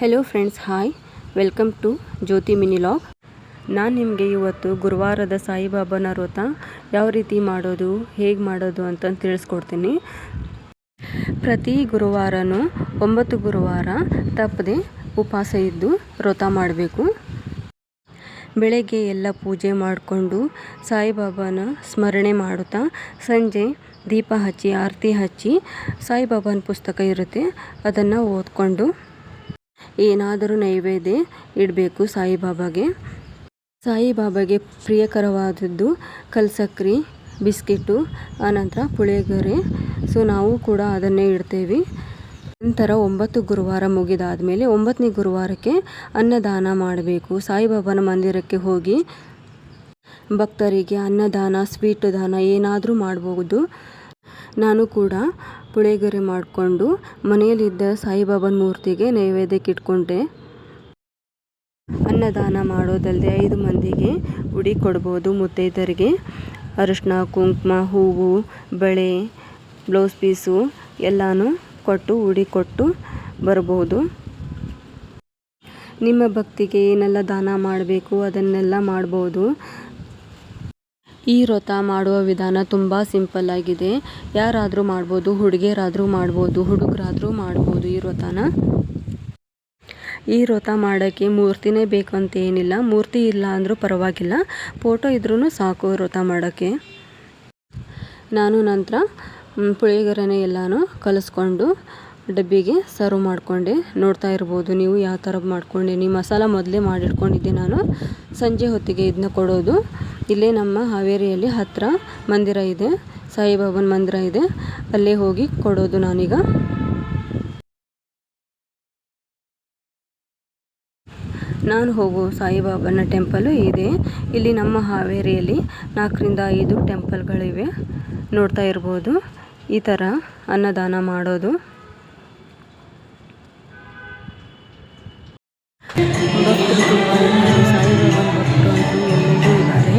Hello friends, hi, welcome to Jyoti mini log. ನಾನು ನಿಮಗೆ ಇವತ್ತು ಗುರುವಾರದ ಸಾಯಿಬಾಬಾನ ವ್ರತ ಯಾವ ರೀತಿ ಮಾಡೋದು, ಹೇಗೆ ಮಾಡೋದು ಅಂತ ತಿಳಿಸ್ಕೊಡ್ತೀನಿ. ಪ್ರತಿ ಗುರುವಾರನೂ 9 ಗುರುವಾರ ತಪ್ಪದೆ ಉಪವಾಸ ಇದ್ದು ವ್ರತ ಮಾಡಬೇಕು. ಬೆಳಗ್ಗೆ ಎಲ್ಲ ಪೂಜೆ ಮಾಡಿಕೊಂಡು ಸಾಯಿಬಾಬಾನ ಸ್ಮರಣೆ ಮಾಡುತ್ತಾ ಸಂಜೆ ದೀಪ ಹಚ್ಚಿ ಆರತಿ ಹಚ್ಚಿ ಸಾಯಿಬಾಬಾನ ಪುಸ್ತಕ ಇರುತ್ತೆ ಅದನ್ನು ಓದ್ಕೊಂಡು ಏನಾದರೂ ನೈವೇದ್ಯ ಇಡಬೇಕು. ಸಾಯಿಬಾಬಾಗೆ ಪ್ರಿಯಕರವಾದದ್ದು ಕಲ್ಸಕ್ರಿ, ಬಿಸ್ಕೆಟು, ಆನಂತರ ಪುಳಿಯೋಗರೆ. ಸೊ ನಾವು ಕೂಡ ಅದನ್ನೇ ಇಡ್ತೇವೆ. ನಂತರ 9 ಗುರುವಾರ ಮುಗಿದಾದಮೇಲೆ 9ನೇ ಗುರುವಾರಕ್ಕೆ ಅನ್ನದಾನ ಮಾಡಬೇಕು. ಸಾಯಿಬಾಬಾನ ಮಂದಿರಕ್ಕೆ ಹೋಗಿ ಭಕ್ತರಿಗೆ ಅನ್ನದಾನ, ಸ್ವೀಟ್ ದಾನ ಏನಾದರೂ ಮಾಡಬಹುದು. ನಾನು ಕೂಡ ಪುಳಿಯೋಗರೆ ಮಾಡಿಕೊಂಡು ಮನೆಯಲ್ಲಿದ್ದ ಸಾಯಿಬಾಬಾನ ಮೂರ್ತಿಗೆ ನೈವೇದ್ಯಕ್ಕೆ ಇಟ್ಕೊಂಡೆ. ಅನ್ನದಾನ ಮಾಡೋದಲ್ಲದೆ 5 ಮಂದಿಗೆ ಉಡಿ ಕೊಡ್ಬೋದು. ಮುತ್ತೈದರಿಗೆ ಅರಿಶಿನ, ಕುಂಕುಮ, ಹೂವು, ಬಳೆ, ಬ್ಲೌಸ್ ಪೀಸು ಎಲ್ಲನೂ ಕೊಟ್ಟು ಉಡಿ ಕೊಟ್ಟು ಬರ್ಬೋದು. ನಿಮ್ಮ ಭಕ್ತಿಗೆ ಏನೆಲ್ಲ ದಾನ ಮಾಡಬೇಕು ಅದನ್ನೆಲ್ಲ ಮಾಡ್ಬೋದು. ಈ ವ್ರತ ಮಾಡುವ ವಿಧಾನ ತುಂಬ ಸಿಂಪಲ್ ಆಗಿದೆ. ಯಾರಾದರೂ ಮಾಡ್ಬೋದು, ಹುಡುಗಿಯರಾದರೂ ಮಾಡ್ಬೋದು, ಹುಡುಗರಾದರೂ ಮಾಡ್ಬೋದು ಈ ವ್ರತ ಮಾಡೋಕ್ಕೆ ಮೂರ್ತಿನೇ ಬೇಕಂತ ಏನಿಲ್ಲ. ಮೂರ್ತಿ ಇಲ್ಲ ಅಂದರೂ ಪರವಾಗಿಲ್ಲ, ಫೋಟೋ ಇದ್ರೂ ಸಾಕು ವ್ರತ ಮಾಡೋಕ್ಕೆ. ನಾನು ನಂತರ ಪುಳಿಯೋಗರೆನೇ ಎಲ್ಲನೂ ಕಲಿಸ್ಕೊಂಡು ಡಬ್ಬಿಗೆ ಸರ್ವ್ ಮಾಡಿಕೊಂಡೆ. ನೋಡ್ತಾ ಇರ್ಬೋದು ನೀವು ಯಾವ ಥರ ಮಾಡ್ಕೊಂಡೆ. ಮಸಾಲ ಮೊದಲೇ ಮಾಡಿಟ್ಕೊಂಡಿದ್ದೆ ನಾನು. ಸಂಜೆ ಹೊತ್ತಿಗೆ ಇದನ್ನ ಕೊಡೋದು. ಇಲ್ಲೇ ನಮ್ಮ ಹಾವೇರಿಯಲ್ಲಿ ಹತ್ತಿರ ಮಂದಿರ ಇದೆ, ಸಾಯಿಬಾಬಾನ ಮಂದಿರ ಇದೆ, ಅಲ್ಲೇ ಹೋಗಿ ಕೊಡೋದು ನಾನೀಗ. ನಾನು ಹೋಗೋ ಸಾಯಿಬಾಬಾನ ಟೆಂಪಲು ಇದೆ. ಇಲ್ಲಿ ನಮ್ಮ ಹಾವೇರಿಯಲ್ಲಿ 4ರಿಂದ 5 ಟೆಂಪಲ್ಗಳಿವೆ. ನೋಡ್ತಾ ಇರ್ಬೋದು ಈ ಥರ ಅನ್ನದಾನ ಮಾಡೋದು. ಭಕ್ತರು ತುಂಬ ಇದ್ದಾರೆ, ಸಾಯಿಬಾಬಾನ ಭಕ್ತರು ಅಂತೂ ಎಲ್ಲರೂ ಇದ್ದಾರೆ.